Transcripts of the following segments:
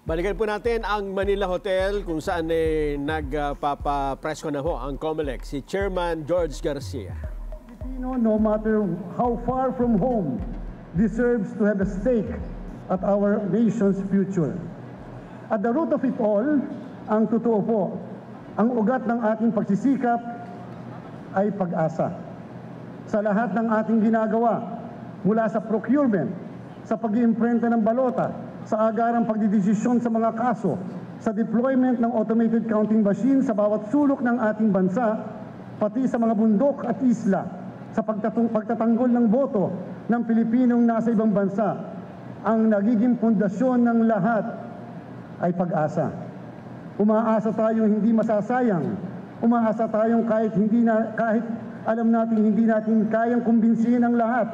Balikan po natin ang Manila Hotel kung saan nagpapapresko na ho ang COMELEC, si Chairman George Garcia. Filipino, no matter how far from home, deserves to have a stake at our nation's future. At the root of it all, ang totoo po, ang ugat ng ating pagsisikap ay pag-asa. Sa lahat ng ating ginagawa, mula sa procurement, sa pag-iimprenta ng balota, sa agarang pagdidesisyon sa mga kaso, sa deployment ng automated counting machine sa bawat sulok ng ating bansa, pati sa mga bundok at isla, sa pagtatanggol ng boto ng Pilipinong nasa ibang bansa, ang nagiging pundasyon ng lahat ay pag-asa. Umaasa tayong hindi masasayang, umaasa tayong kahit alam natin hindi natin kayang kumbinsihin ang lahat,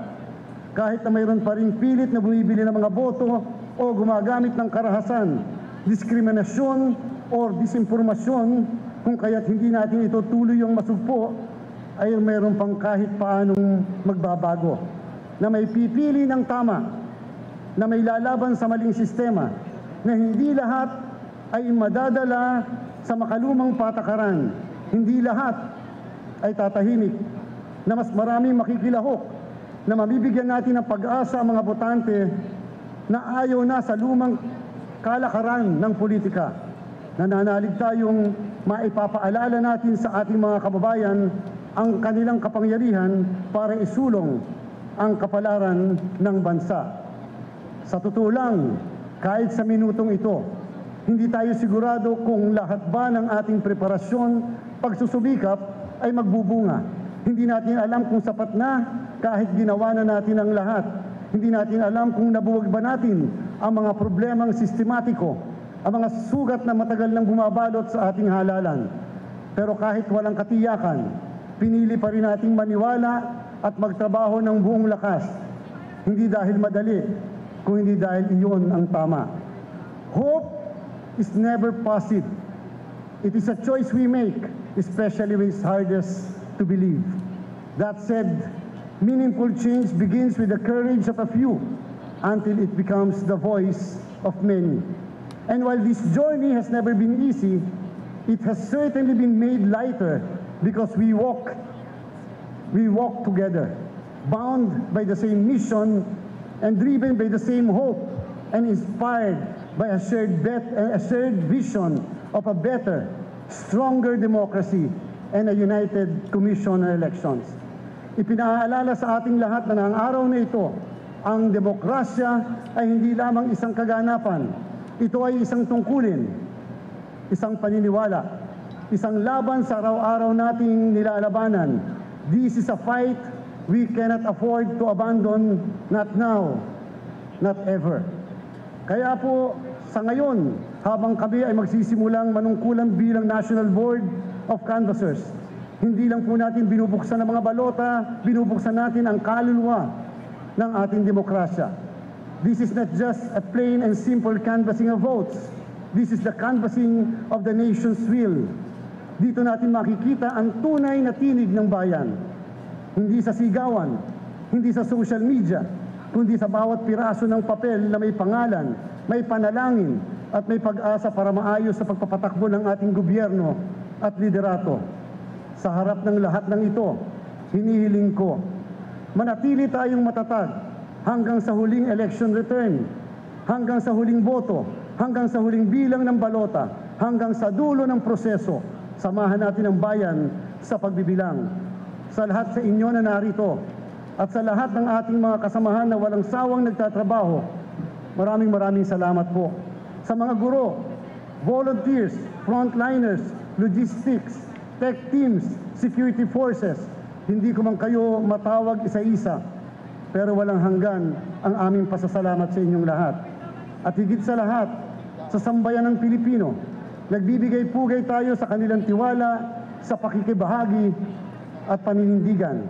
kahit na mayroon pa rin pilit na bumibili ng mga boto o gumagamit ng karahasan, diskriminasyon o disinformasyon, kung kaya't hindi natin ito tuluyang masugpo, ay mayroon pang kahit paanong magbabago, na may pipili ng tama, na may lalaban sa maling sistema, na hindi lahat ay madadala sa makalumang patakaran, hindi lahat ay tatahimik, na mas maraming makikilahok, na mabibigyan natin ng pag-asa ang mga botante na ayaw na sa lumang kalakaran ng politika. Nananalig tayong maipapaalala natin sa ating mga kababayan ang kanilang kapangyarihan para isulong ang kapalaran ng bansa. Sa totoo lang, kahit sa minutong ito, hindi tayo sigurado kung lahat ba ng ating preparasyon, pagsusubikap ay magbubunga. Hindi natin alam kung sapat na kahit ginawa na natin ang lahat. Hindi natin alam kung nabuwag ba natin ang mga problemang sistematiko, ang mga sugat na matagal nang bumabalot sa ating halalan. Pero kahit walang katiyakan, pinili pa rin nating maniwala at magtrabaho ng buong lakas. Hindi dahil madali, kung hindi dahil iyon ang tama. Hope is never passive. It is a choice we make, especially when it's hardest to believe. That said, meaningful change begins with the courage of a few until it becomes the voice of many. And while this journey has never been easy, it has certainly been made lighter because we walk together, bound by the same mission and driven by the same hope and inspired by a shared vision of a better, stronger democracy and a united commission on elections. Ipinaalala sa ating lahat na ang araw na ito, ang demokrasya ay hindi lamang isang kaganapan. Ito ay isang tungkulin, isang paniniwala, isang laban sa araw-araw nating nilalabanan. This is a fight we cannot afford to abandon, not now, not ever. Kaya po, sa ngayon, habang kami ay magsisimulang manungkulan bilang National Board of Canvassers, hindi lang po natin binubuksan ang mga balota, binubuksan natin ang kaluluwa ng ating demokrasya. This is not just a plain and simple canvassing of votes. This is the canvassing of the nation's will. Dito natin makikita ang tunay na tinig ng bayan. Hindi sa sigawan, hindi sa social media, kundi sa bawat piraso ng papel na may pangalan, may panalangin, at may pag-asa para maayos sa pagpapatakbo ng ating gobyerno at liderato. Sa harap ng lahat ng ito, hinihiling ko, manatili tayong matatag hanggang sa huling election return, hanggang sa huling boto, hanggang sa huling bilang ng balota, hanggang sa dulo ng proseso. Samahan natin ang bayan sa pagbibilang. Sa lahat sa inyo na narito at sa lahat ng ating mga kasamahan na walang sawang nagtatrabaho, maraming salamat po. Sa mga guro, volunteers, frontliners, logistics, tech teams, security forces, hindi ko man kayo matawag isa-isa, pero walang hanggan ang aming pasasalamat sa inyong lahat. At higit sa lahat, sa sambayan ng Pilipino, nagbibigay-pugay tayo sa kanilang tiwala, sa pakikibahagi at paninindigan.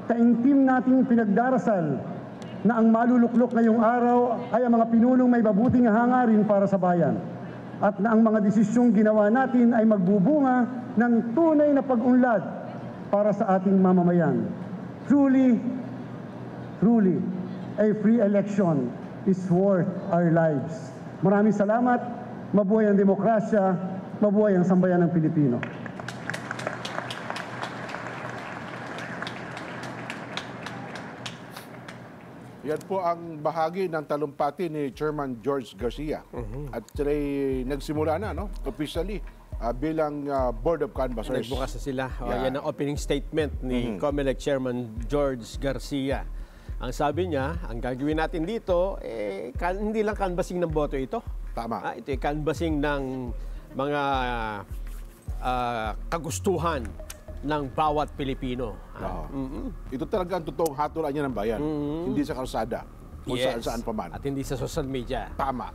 Taimtim nating pinagdarasal na ang maluluklok ngayong araw ay ang mga pinulong may mabuting hangarin para sa bayan. At na ang mga desisyong ginawa natin ay magbubunga ng tunay na pag-unlad para sa ating mamamayan. Truly, a free election is worth our lives. Maraming salamat mabuhay ang demokrasya, mabuhay ang sambayan ng Pilipino. Yan po ang bahagi ng talumpati ni Chairman George Garcia. At sila'y nagsimula na, no? Officially, bilang Board of Canvassers. Nagbukas na sila. Yeah. Yan ang opening statement ni COMELEC Chairman George Garcia. Ang sabi niya, ang gagawin natin dito, hindi lang canvassing ng boto ito. Tama. Ito ay canvassing ng mga kagustuhan ng bawat Pilipino. Ito talaga ang totoong hatulan niya ng bayan. Hindi sa kalsada, kung Yes. saan-saan pa man. At hindi sa social media. Tama.